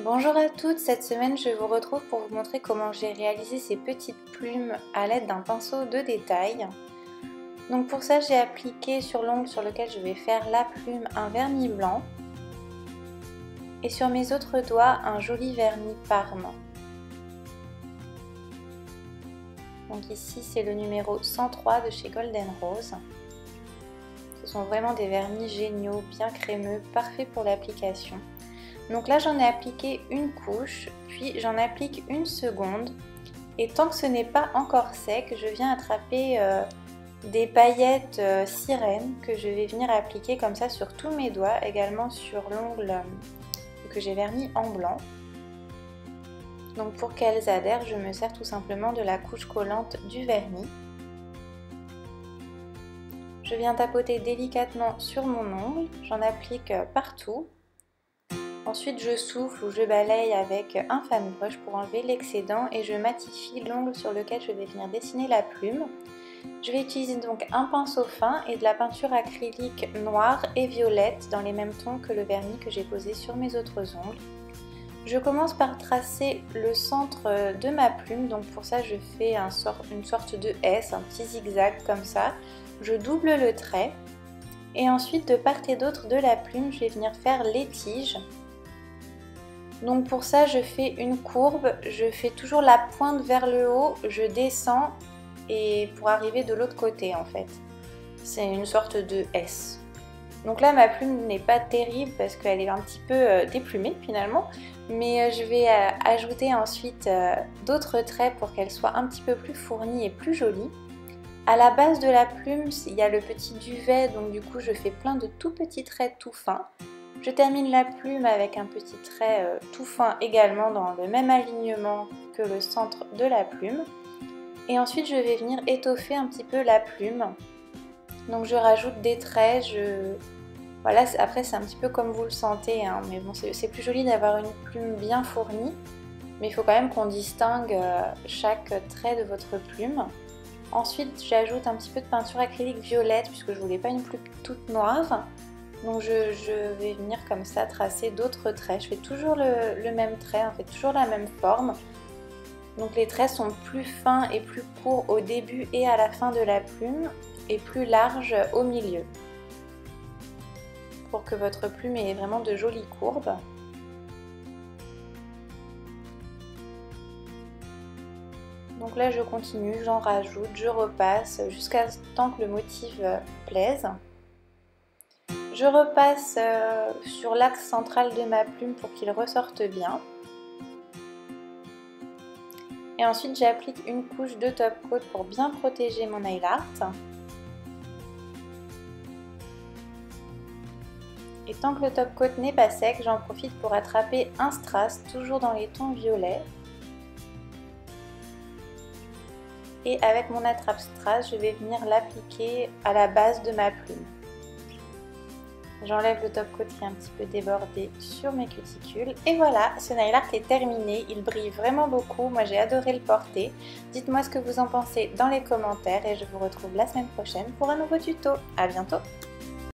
Bonjour à toutes, cette semaine je vous retrouve pour vous montrer comment j'ai réalisé ces petites plumes à l'aide d'un pinceau de détail. Donc pour ça j'ai appliqué sur l'ongle sur lequel je vais faire la plume un vernis blanc et sur mes autres doigts un joli vernis Parme. Donc ici c'est le numéro 103 de chez Golden Rose. Ce sont vraiment des vernis géniaux, bien crémeux, parfaits pour l'application. Donc là j'en ai appliqué une couche, puis j'en applique une seconde et tant que ce n'est pas encore sec, je viens attraper des paillettes sirène que je vais venir appliquer comme ça sur tous mes doigts, également sur l'ongle que j'ai verni en blanc. Donc pour qu'elles adhèrent, je me sers tout simplement de la couche collante du vernis. Je viens tapoter délicatement sur mon ongle, j'en applique partout. Ensuite je souffle ou je balaye avec un fan brush pour enlever l'excédent et je matifie l'ongle sur lequel je vais venir dessiner la plume. Je vais utiliser donc un pinceau fin et de la peinture acrylique noire et violette dans les mêmes tons que le vernis que j'ai posé sur mes autres ongles. Je commence par tracer le centre de ma plume, donc pour ça je fais une sorte de S, un petit zigzag comme ça. Je double le trait et ensuite de part et d'autre de la plume je vais venir faire les tiges. Donc pour ça je fais une courbe, je fais toujours la pointe vers le haut, je descends et pour arriver de l'autre côté en fait. C'est une sorte de S. Donc là ma plume n'est pas terrible parce qu'elle est un petit peu déplumée finalement, mais je vais ajouter ensuite d'autres traits pour qu'elle soit un petit peu plus fournie et plus jolie. À la base de la plume il y a le petit duvet, donc du coup je fais plein de tout petits traits tout fins. Je termine la plume avec un petit trait tout fin également dans le même alignement que le centre de la plume. Et ensuite je vais venir étoffer un petit peu la plume. Donc je rajoute des traits, voilà, après c'est un petit peu comme vous le sentez, hein, mais bon c'est plus joli d'avoir une plume bien fournie. Mais il faut quand même qu'on distingue chaque trait de votre plume. Ensuite j'ajoute un petit peu de peinture acrylique violette puisque je voulais pas une plume toute noire. Donc je vais venir comme ça tracer d'autres traits. Je fais toujours le même trait, en fait toujours la même forme. Donc les traits sont plus fins et plus courts au début et à la fin de la plume et plus larges au milieu. Pour que votre plume ait vraiment de jolies courbes. Donc là je continue, j'en rajoute, je repasse jusqu'à temps que le motif plaise. Je repasse sur l'axe central de ma plume pour qu'il ressorte bien. Et ensuite j'applique une couche de top coat pour bien protéger mon nail art. Et tant que le top coat n'est pas sec, j'en profite pour attraper un strass, toujours dans les tons violets. Et avec mon attrape strass, je vais venir l'appliquer à la base de ma plume. J'enlève le top coat qui est un petit peu débordé sur mes cuticules. Et voilà, ce nail art est terminé. Il brille vraiment beaucoup. Moi, j'ai adoré le porter. Dites-moi ce que vous en pensez dans les commentaires et je vous retrouve la semaine prochaine pour un nouveau tuto. À bientôt!